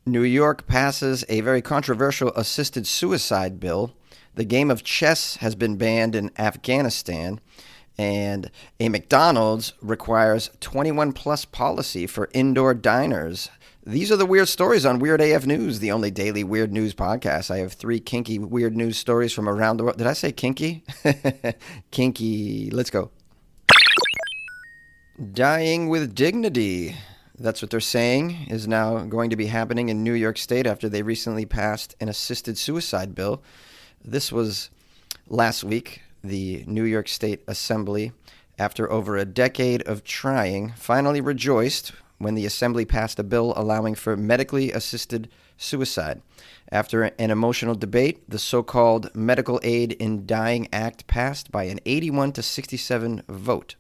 New York passes a very controversial assisted suicide bill. The game of chess has been banned in Afghanistan. And a McDonald's requires 21 plus policy for indoor diners. These are the weird stories on Weird AF News, the only daily weird news podcast. I have 3 kinky weird news stories from around the world. Did I say kinky? Kinky. Let's go. Dying with dignity. That's what they're saying is now going to be happening in New York State after they recently passed an assisted suicide bill. This was last week. The New York State Assembly, after over a decade of trying, finally rejoiced when the Assembly passed a bill allowing for medically assisted suicide. After an emotional debate, the so-called Medical Aid in Dying Act passed by an 81 to 67 vote.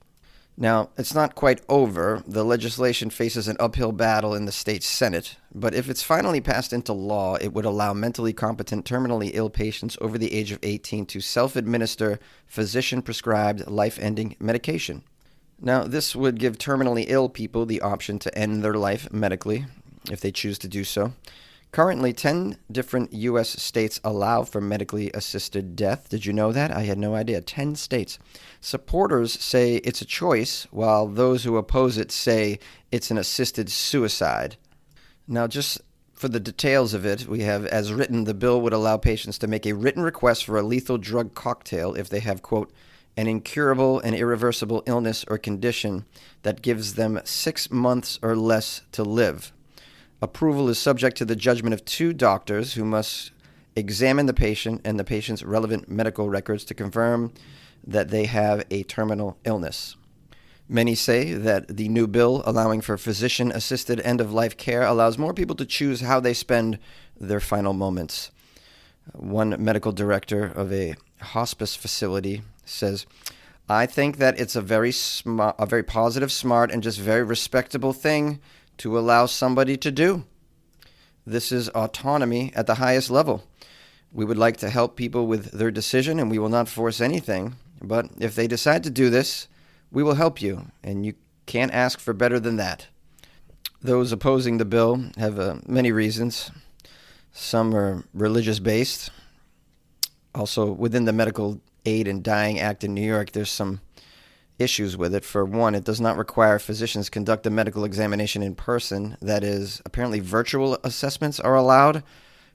Now, it's not quite over. The legislation faces an uphill battle in the state Senate, but if it's finally passed into law, it would allow mentally competent terminally ill patients over the age of 18 to self-administer physician-prescribed life-ending medication. Now, this would give terminally ill people the option to end their life medically, if they choose to do so. Currently, 10 different U.S. states allow for medically assisted death. Did you know that? I had no idea. 10 states. Supporters say it's a choice, while those who oppose it say it's an assisted suicide. Now, just for the details of it, we have, as written, the bill would allow patients to make a written request for a lethal drug cocktail if they have, quote, an incurable and irreversible illness or condition that gives them 6 months or less to live. Approval is subject to the judgment of 2 doctors who must examine the patient and the patient's relevant medical records to confirm that they have a terminal illness. Many say that the new bill allowing for physician-assisted end-of-life care allows more people to choose how they spend their final moments. One medical director of a hospice facility says, I think that it's a very positive, smart, and just very respectable thing to allow somebody to do. This is autonomy at the highest level. We would like to help people with their decision, and we will not force anything. But if they decide to do this, we will help you, and you can't ask for better than that. Those opposing the bill have many reasons. Some are religious-based. Also, within the Medical Aid in Dying Act in New York, there's some issues with it. For one, it does not require physicians conduct a medical examination in person. That is, apparently virtual assessments are allowed,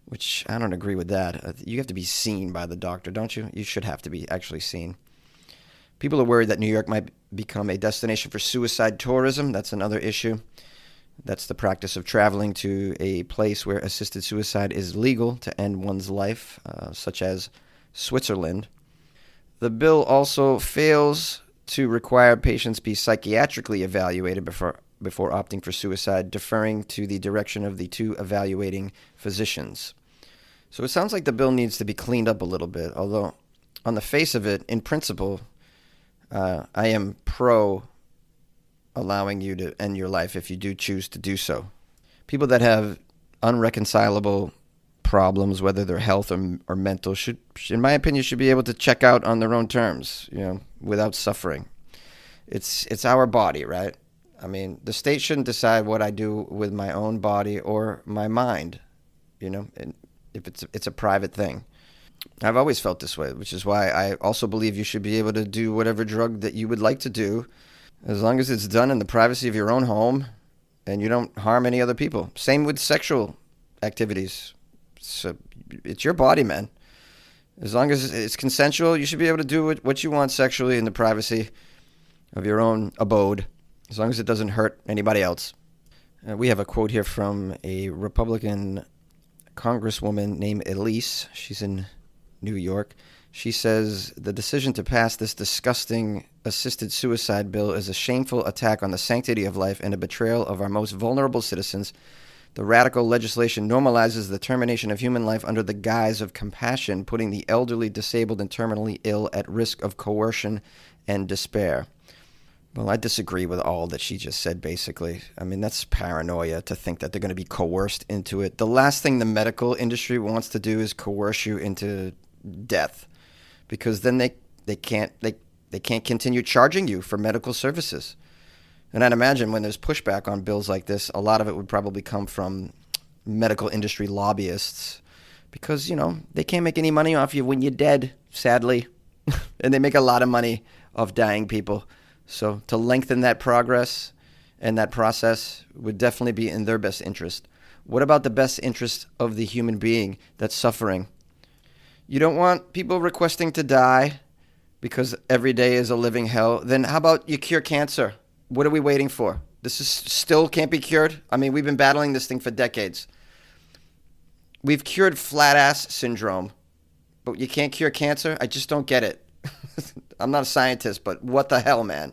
which I don't agree with that. You have to be seen by the doctor, don't you? You should have to be actually seen. People are worried that New York might become a destination for suicide tourism. That's another issue. That's the practice of traveling to a place where assisted suicide is legal to end one's life, such as Switzerland. The bill also fails to require patients be psychiatrically evaluated before opting for suicide, deferring to the direction of the 2 evaluating physicians. So it sounds like the bill needs to be cleaned up a little bit, although on the face of it, in principle, I am pro allowing you to end your life if you do choose to do so. People that have unreconcilable problems, whether they're health or mental, should, in my opinion, should be able to check out on their own terms, without suffering. It's our body, right? I mean, the state shouldn't decide what I do with my own body or my mind, and if it's a private thing. I've always felt this way, which is why I also believe you should be able to do whatever drug that you would like to do, as long as it's done in the privacy of your own home and you don't harm any other people. Same with sexual activities. So it's your body, man. As long as it's consensual, you should be able to do what you want sexually in the privacy of your own abode, as long as it doesn't hurt anybody else. We have a quote here from a Republican congresswoman named Elise. She's in New York. She says, the decision to pass this disgusting assisted suicide bill is a shameful attack on the sanctity of life and a betrayal of our most vulnerable citizens. The radical legislation normalizes the termination of human life under the guise of compassion, putting the elderly, disabled, and terminally ill at risk of coercion and despair. Well, I disagree with all that she just said, basically. I mean, that's paranoia to think that they're going to be coerced into it. The last thing the medical industry wants to do is coerce you into death, because then they can't continue charging you for medical services. And I'd imagine when there's pushback on bills like this, a lot of it would probably come from medical industry lobbyists because, they can't make any money off you when you're dead, sadly. And they make a lot of money off dying people. So to lengthen that progress and that process would definitely be in their best interest. What about the best interest of the human being that's suffering? You don't want people requesting to die because every day is a living hell. Then how about you cure cancer? What are we waiting for? This is still can't be cured? I mean, we've been battling this thing for decades. We've cured flat ass syndrome, but you can't cure cancer? I just don't get it. I'm not a scientist, but what the hell, man?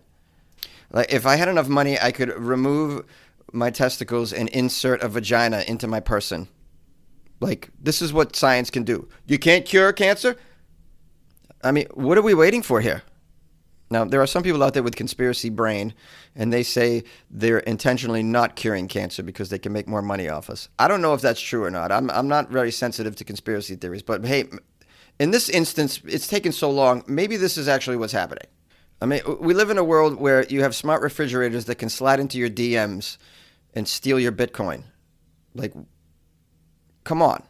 Like, if I had enough money, I could remove my testicles and insert a vagina into my person. Like, this is what science can do. You can't cure cancer? I mean, what are we waiting for here? Now, there are some people out there with conspiracy brain, and they say they're intentionally not curing cancer because they can make more money off us. I don't know if that's true or not. I'm not very sensitive to conspiracy theories, but hey, in this instance, it's taken so long. Maybe this is actually what's happening. I mean, we live in a world where you have smart refrigerators that can slide into your DMs and steal your Bitcoin. Like, come on.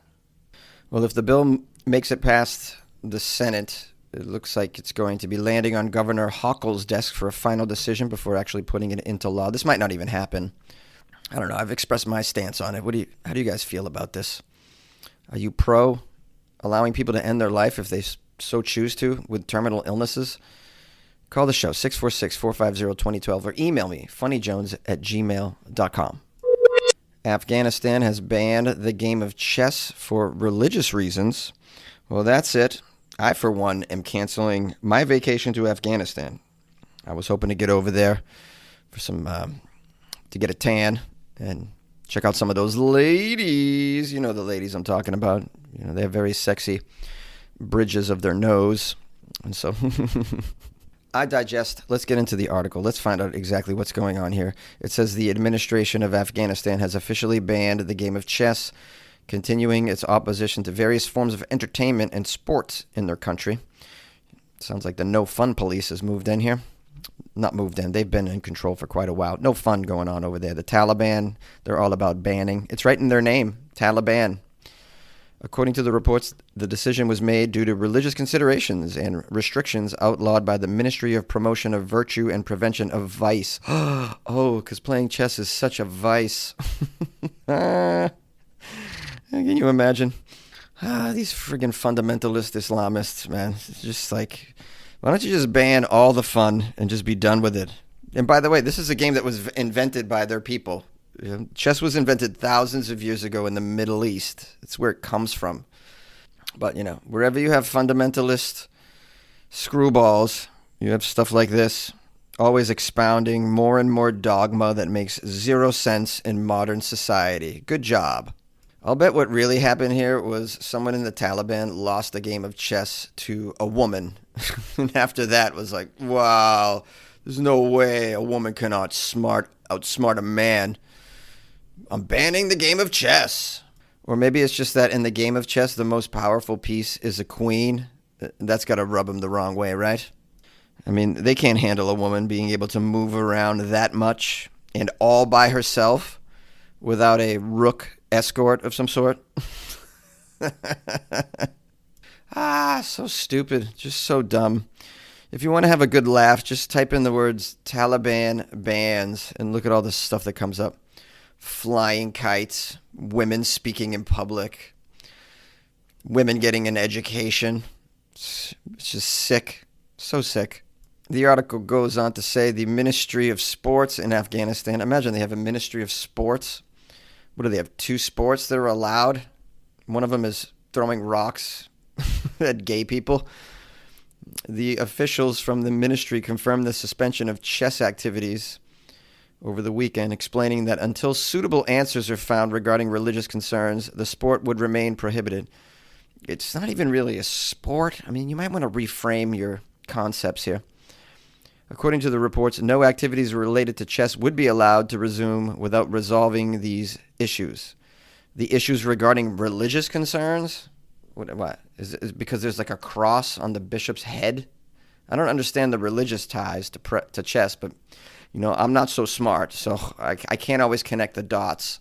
Well, if the bill makes it past the Senate, it looks like it's going to be landing on Governor Hochul's desk for a final decision before actually putting it into law. This might not even happen. I don't know. I've expressed my stance on it. How do you guys feel about this? Are you pro allowing people to end their life if they so choose to with terminal illnesses? Call the show, 646-450-2012, or email me, funnyjones@gmail.com. Afghanistan has banned the game of chess for religious reasons. Well, that's it. I, for one, am canceling my vacation to Afghanistan. I was hoping to get over there for to get a tan and check out some of those ladies. You know the ladies I'm talking about. They have very sexy bridges of their nose. And so I digest. Let's get into the article. Let's find out exactly what's going on here. It says the administration of Afghanistan has officially banned the game of chess, continuing its opposition to various forms of entertainment and sports in their country. Sounds like the no fun police has moved in here. Not moved in. They've been in control for quite a while. No fun going on over there. The Taliban, they're all about banning. It's right in their name, Taliban. According to the reports, the decision was made due to religious considerations and restrictions outlawed by the Ministry of Promotion of Virtue and Prevention of Vice. Oh, because playing chess is such a vice. Can you imagine? These friggin' fundamentalist Islamists, man. It's just like, why don't you just ban all the fun and just be done with it? And by the way, this is a game that was invented by their people. Chess was invented thousands of years ago in the Middle East. It's where it comes from. But, wherever you have fundamentalist screwballs, you have stuff like this, always expounding more and more dogma that makes zero sense in modern society. Good job. I'll bet what really happened here was someone in the Taliban lost a game of chess to a woman. And after that was like, wow, there's no way a woman can outsmart a man. I'm banning the game of chess. Or maybe it's just that in the game of chess, the most powerful piece is a queen. That's got to rub them the wrong way, right? I mean, they can't handle a woman being able to move around that much and all by herself without a rook escort of some sort. So stupid. Just so dumb. If you want to have a good laugh, just type in the words Taliban bans and look at all the stuff that comes up. Flying kites, women speaking in public, women getting an education. It's just sick. So sick. The article goes on to say the Ministry of Sports in Afghanistan. Imagine they have a Ministry of Sports. What do they have? 2 sports that are allowed? One of them is throwing rocks at gay people. The officials from the ministry confirmed the suspension of chess activities over the weekend, explaining that until suitable answers are found regarding religious concerns, the sport would remain prohibited. It's not even really a sport. I mean, you might want to reframe your concepts here. According to the reports, no activities related to chess would be allowed to resume without resolving these issues. The issues regarding religious concerns? What? Is it because there's like a cross on the bishop's head? I don't understand the religious ties to chess, but I'm not so smart, so I can't always connect the dots.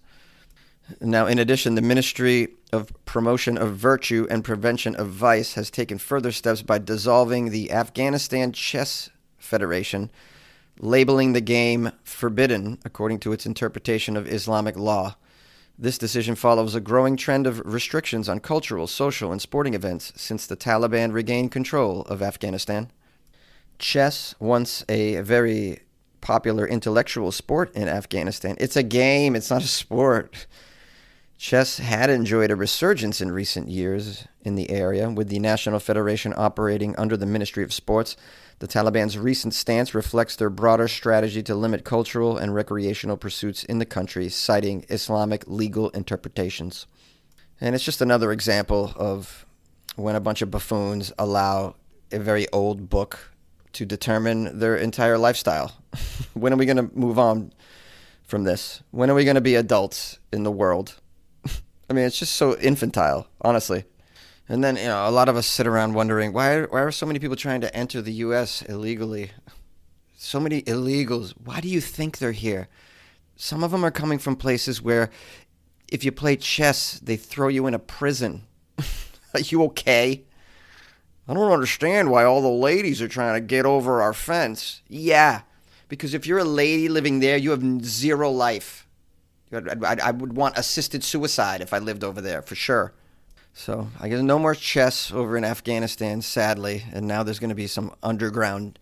Now, in addition, the Ministry of Promotion of Virtue and Prevention of Vice has taken further steps by dissolving the Afghanistan Chess Federation, labeling the game forbidden according to its interpretation of Islamic law. This decision follows a growing trend of restrictions on cultural, social, and sporting events since the Taliban regained control of Afghanistan. Chess, once a very popular intellectual sport in Afghanistan, it's a game, it's not a sport. Chess had enjoyed a resurgence in recent years in the area, with the National Federation operating under the Ministry of Sports. The Taliban's recent stance reflects their broader strategy to limit cultural and recreational pursuits in the country, citing Islamic legal interpretations. And it's just another example of when a bunch of buffoons allow a very old book to determine their entire lifestyle. When are we going to move on from this? When are we going to be adults in the world? I mean, it's just so infantile, honestly. And then, a lot of us sit around wondering, why are so many people trying to enter the U.S. illegally? So many illegals. Why do you think they're here? Some of them are coming from places where if you play chess, they throw you in a prison. Are you okay? I don't understand why all the ladies are trying to get over our fence. Yeah, because if you're a lady living there, you have zero life. I would want assisted suicide if I lived over there, for sure. So I guess no more chess over in Afghanistan, sadly. And now there's going to be some underground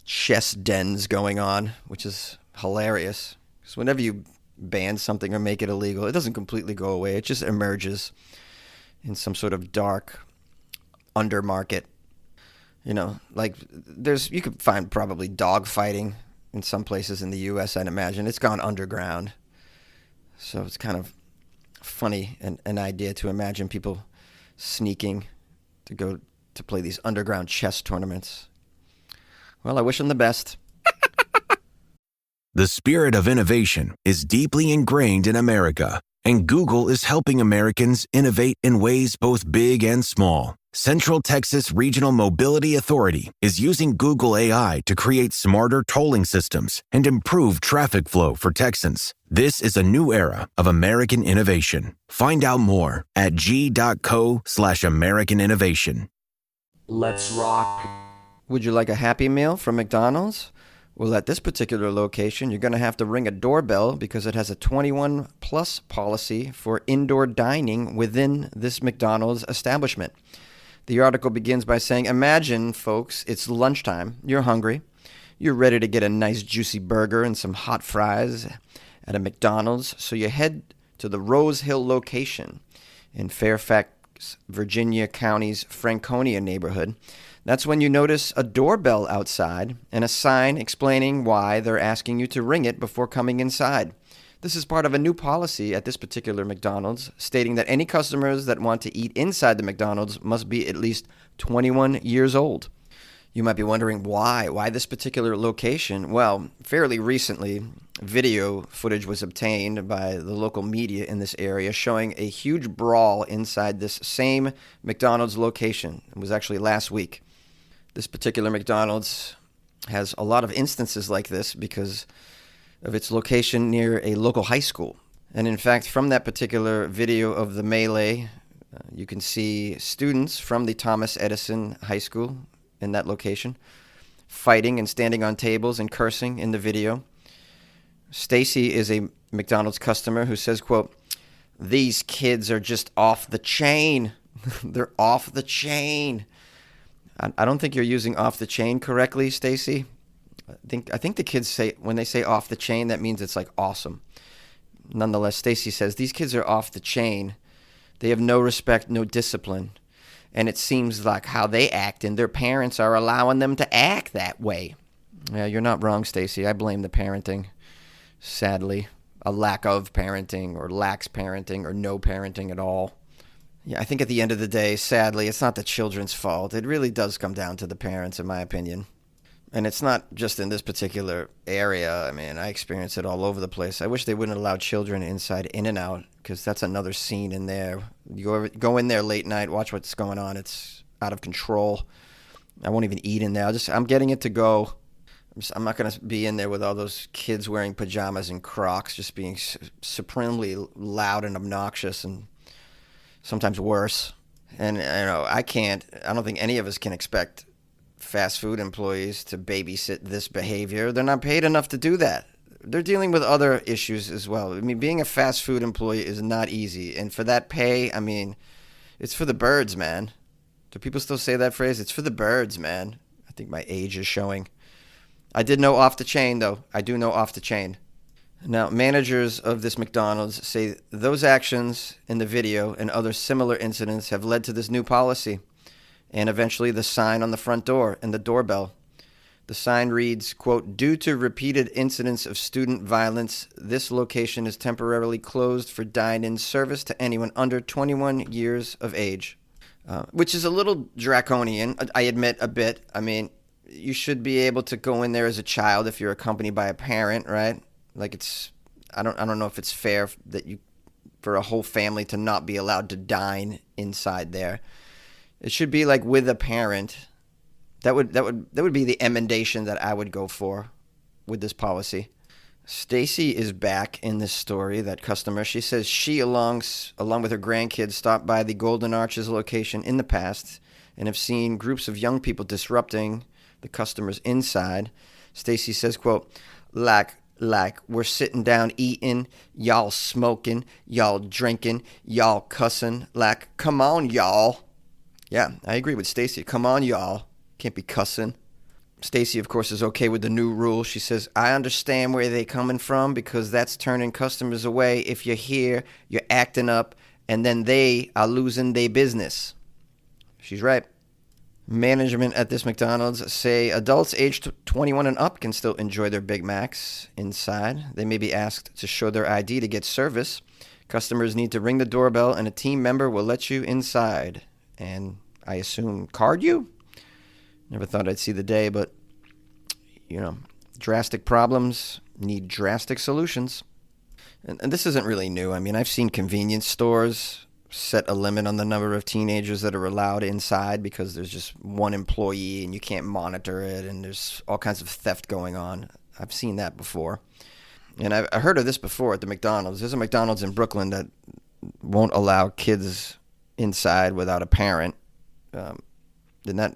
chess dens going on, which is hilarious. Because whenever you ban something or make it illegal, it doesn't completely go away. It just emerges in some sort of dark undermarket. Like you could find probably dog fighting in some places in the U.S., I'd imagine. It's gone underground. So it's kind of funny, an idea to imagine people sneaking to go to play these underground chess tournaments. Well, I wish them the best. The spirit of innovation is deeply ingrained in America, and Google is helping Americans innovate in ways both big and small. Central Texas Regional Mobility Authority is using Google AI to create smarter tolling systems and improve traffic flow for Texans. This is a new era of American innovation. Find out more at g.co/American innovation. Let's rock. Would you like a Happy Meal from McDonald's? Well, at this particular location, you're going to have to ring a doorbell because it has a 21 plus policy for indoor dining within this McDonald's establishment. The article begins by saying, imagine, folks, it's lunchtime, you're hungry, you're ready to get a nice juicy burger and some hot fries at a McDonald's, so you head to the Rose Hill location in Fairfax, Virginia County's Franconia neighborhood. That's when you notice a doorbell outside and a sign explaining why they're asking you to ring it before coming inside. This is part of a new policy at this particular McDonald's, stating that any customers that want to eat inside the McDonald's must be at least 21 years old. You might be wondering why. Why this particular location? Well, fairly recently, video footage was obtained by the local media in this area showing a huge brawl inside this same McDonald's location. It was actually last week. This particular McDonald's has a lot of instances like this because of its location near a local high school. And in fact, from that particular video of the melee, you can see students from the Thomas Edison High School in that location fighting and standing on tables and cursing in the video. Stacy is a McDonald's customer who says, quote, "These kids are just off the chain." They're off the chain. I don't think you're using off the chain correctly, Stacy. I think the kids say, when they say off the chain, that means it's like awesome. Nonetheless, Stacy says, these kids are off the chain. They have no respect, no discipline. And it seems like how they act and their parents are allowing them to act that way. Yeah, you're not wrong, Stacy. I blame the parenting, sadly. A lack of parenting or lax parenting or no parenting at all. Yeah, I think at the end of the day, sadly, it's not the children's fault. It really does come down to the parents, in my opinion. And it's not just in this particular area. I mean, I experience it all over the place. I wish they wouldn't allow children inside In-N-Out, because that's another scene in there. You go in there late night, watch what's going on. It's out of control. I won't even eat in there. I'm getting it to go. I'm not going to be in there with all those kids wearing pajamas and Crocs, just being supremely loud and obnoxious, and sometimes worse. And I don't think any of us can expect fast food employees to babysit this behavior. They're not paid enough to do that. They're dealing with other issues as well. I mean, being a fast food employee is not easy. And for that pay, I mean, it's for the birds, man. Do people still say that phrase? It's for the birds, man. I think my age is showing. I did know off the chain, though. I do know off the chain. Now, managers of this McDonald's say those actions in the video and other similar incidents have led to this new policy, and eventually the sign on the front door and the doorbell. The sign reads, quote, "Due to repeated incidents of student violence, this location is temporarily closed for dine-in service to anyone under 21 years of age," which is a little draconian, I admit, a bit. I mean, you should be able to go in there as a child if you're accompanied by a parent, right? Like I don't know if it's fair that for a whole family to not be allowed to dine inside there. It should be like with a parent. That would be the emendation that I would go for with this policy. Stacy is back in this story, that customer. She says she, along with her grandkids, stopped by the Golden Arches location in the past and have seen groups of young people disrupting the customers inside. Stacy says, quote, like we're sitting down eating, y'all smoking, y'all drinking, y'all cussing. Like, come on, y'all. Yeah, I agree with Stacy. Come on, y'all. Can't be cussing. Stacy, of course, is okay with the new rule. She says, I understand where they're coming from because that's turning customers away. If you're here, you're acting up, and then they are losing their business. She's right. Management at this McDonald's say adults aged 21 and up can still enjoy their Big Macs inside. They may be asked to show their ID to get service. Customers need to ring the doorbell, and a team member will let you inside. And I assume card you? Never thought I'd see the day, but, drastic problems need drastic solutions. And this isn't really new. I mean, I've seen convenience stores set a limit on the number of teenagers that are allowed inside because there's just one employee and you can't monitor it, and there's all kinds of theft going on. I've seen that before. And I heard of this before at the McDonald's. There's a McDonald's in Brooklyn that won't allow kids inside without a parent. Then that,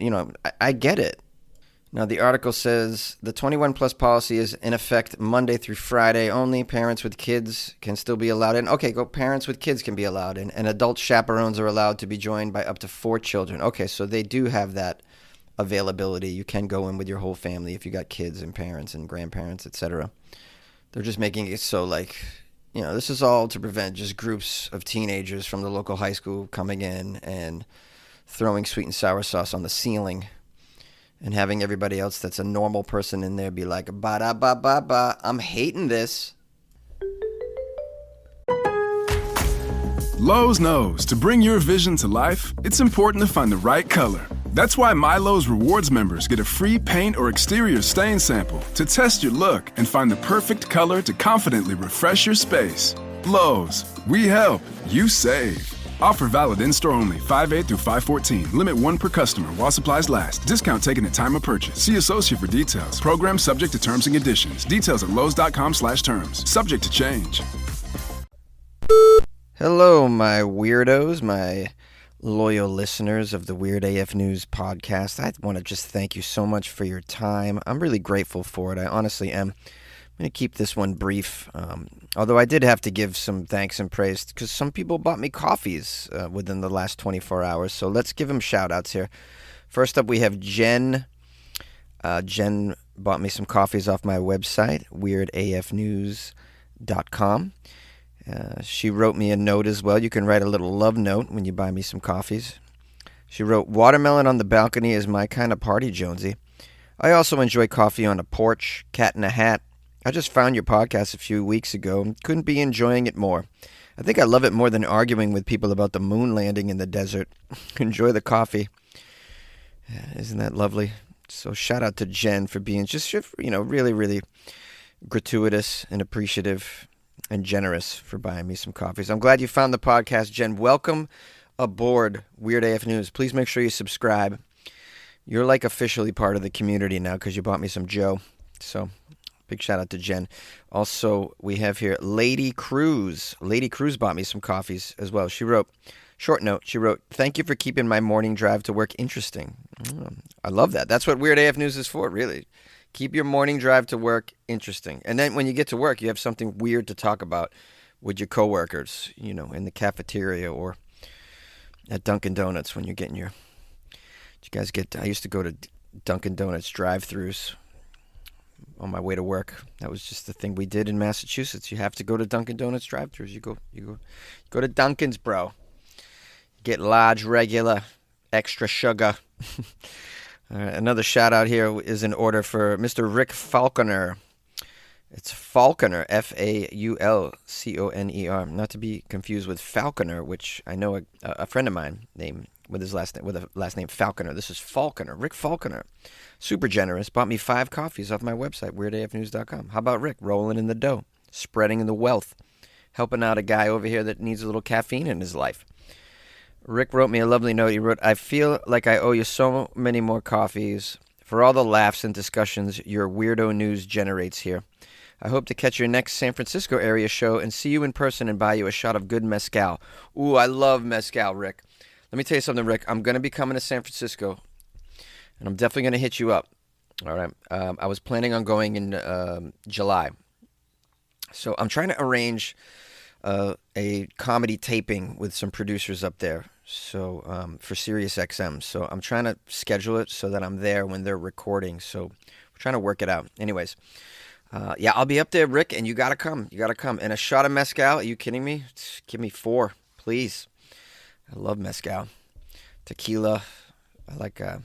I get it. Now, the article says the 21 plus policy is in effect Monday through Friday only. Parents with kids can still be allowed in. Okay, parents with kids can be allowed in. And adult chaperones are allowed to be joined by up to 4 children. Okay, so they do have that availability. You can go in with your whole family if you got kids and parents and grandparents, etc. They're just making it so this is all to prevent just groups of teenagers from the local high school coming in and throwing sweet and sour sauce on the ceiling and having everybody else that's a normal person in there be like, ba-da-ba-ba-ba, I'm hating this. Lowe's knows to bring your vision to life, it's important to find the right color. That's why MyLowe's Rewards members get a free paint or exterior stain sample to test your look and find the perfect color to confidently refresh your space. Lowe's, we help, you save. Offer valid in-store only, 5/8 through 5/14. Limit 1 per customer while supplies last. Discount taken at time of purchase. See associate for details. Program subject to terms and conditions. Details at lowes.com/terms. Subject to change. Hello, my weirdos, my loyal listeners of the Weird AF News podcast. I want to just thank you so much for your time. I'm really grateful for it. I honestly am. I'm going to keep this one brief, although I did have to give some thanks and praise because some people bought me coffees within the last 24 hours. So let's give them shout-outs here. First up, we have Jen. Jen bought me some coffees off my website, weirdafnews.com. She wrote me a note as well. You can write a little love note when you buy me some coffees. She wrote, watermelon on the balcony is my kind of party, Jonesy. I also enjoy coffee on a porch, cat in a hat. I just found your podcast a few weeks ago and couldn't be enjoying it more. I think I love it more than arguing with people about the moon landing in the desert. Enjoy the coffee. Isn't that lovely? So shout out to Jen for being just, really, really gratuitous and appreciative and generous for buying me some coffees. I'm glad you found the podcast, Jen. Welcome aboard Weird AF News. Please make sure you subscribe. You're like officially part of the community now because you bought me some Joe. So big shout out to Jen. Also, we have here Lady Cruz. Lady Cruz bought me some coffees as well. She wrote, short note, she wrote, "Thank you for keeping my morning drive to work interesting." I love that. That's what Weird AF News is for, really. Keep your morning drive to work interesting. And then when you get to work, you have something weird to talk about with your coworkers, in the cafeteria or at Dunkin' Donuts when you're getting your... Did you guys get... I used to go to Dunkin' Donuts drive-thrus on my way to work. That was just the thing we did in Massachusetts. You have to go to Dunkin' Donuts drive-thrus. You go to Dunkin's, bro. Get large, regular, extra sugar. All right, another shout out here is in order for Mr. Rick Falconer. It's Falconer, Faulconer, not to be confused with Falconer, which I know a friend of mine named with a last name Falconer. This is Falconer, Rick Falconer. Super generous, bought me 5 coffees off my website, weirdafnews.com. How about Rick rolling in the dough, spreading the wealth, helping out a guy over here that needs a little caffeine in his life. Rick wrote me a lovely note. He wrote, "I feel like I owe you so many more coffees for all the laughs and discussions your weirdo news generates here. I hope to catch your next San Francisco area show and see you in person and buy you a shot of good mezcal." Ooh, I love mezcal, Rick. Let me tell you something, Rick. I'm going to be coming to San Francisco, and I'm definitely going to hit you up. All right. I was planning on going in July. So I'm trying to arrange a comedy taping with some producers up there. So for Sirius XM. So I'm trying to schedule it so that I'm there when they're recording. So we're trying to work it out. Anyways, yeah, I'll be up there, Rick, and you got to come. You got to come. And a shot of mezcal? Are you kidding me? Give me 4, please. I love mezcal. Tequila. I like I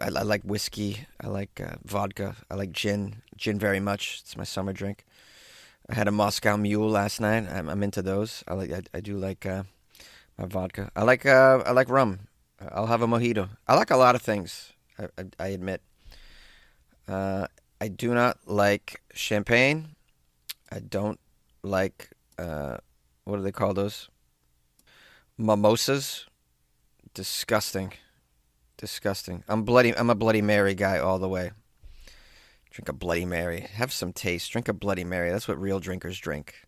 like whiskey. I like vodka. I like gin. Gin very much. It's my summer drink. I had a Moscow Mule last night. I'm into those. I do like my vodka. I like rum. I'll have a mojito. I like a lot of things. I admit. I do not like champagne. I don't like what do they call those? Mimosas. Disgusting. I'm a Bloody Mary guy all the way. Drink a Bloody Mary. Have some taste. Drink a Bloody Mary. That's what real drinkers drink.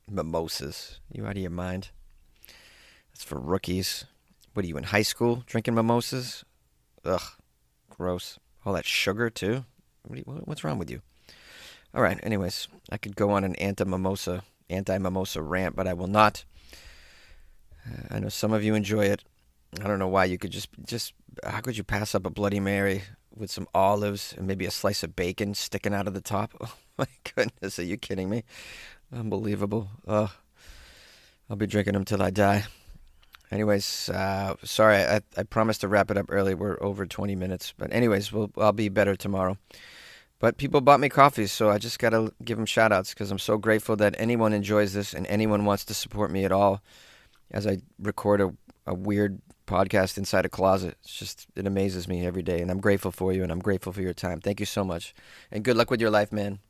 Mimosas. You out of your mind? That's for rookies. What are you, in high school drinking mimosas? Ugh. Gross. All that sugar, too? What's wrong with you? All right. Anyways, I could go on an anti-mimosa rant, but I will not. I know some of you enjoy it. I don't know why you could just how could you pass up a Bloody Mary with some olives and maybe a slice of bacon sticking out of the top? Oh my goodness, are you kidding me? Unbelievable. I'll be drinking them till I die. Anyways, sorry, I promised to wrap it up early. We're over 20 minutes. But anyways, I'll be better tomorrow. But people bought me coffees, so I just got to give them shout-outs because I'm so grateful that anyone enjoys this and anyone wants to support me at all as I record a weird podcast inside a closet. It amazes me every day, and I'm grateful for you, and I'm grateful for your time. Thank you so much, and good luck with your life, man.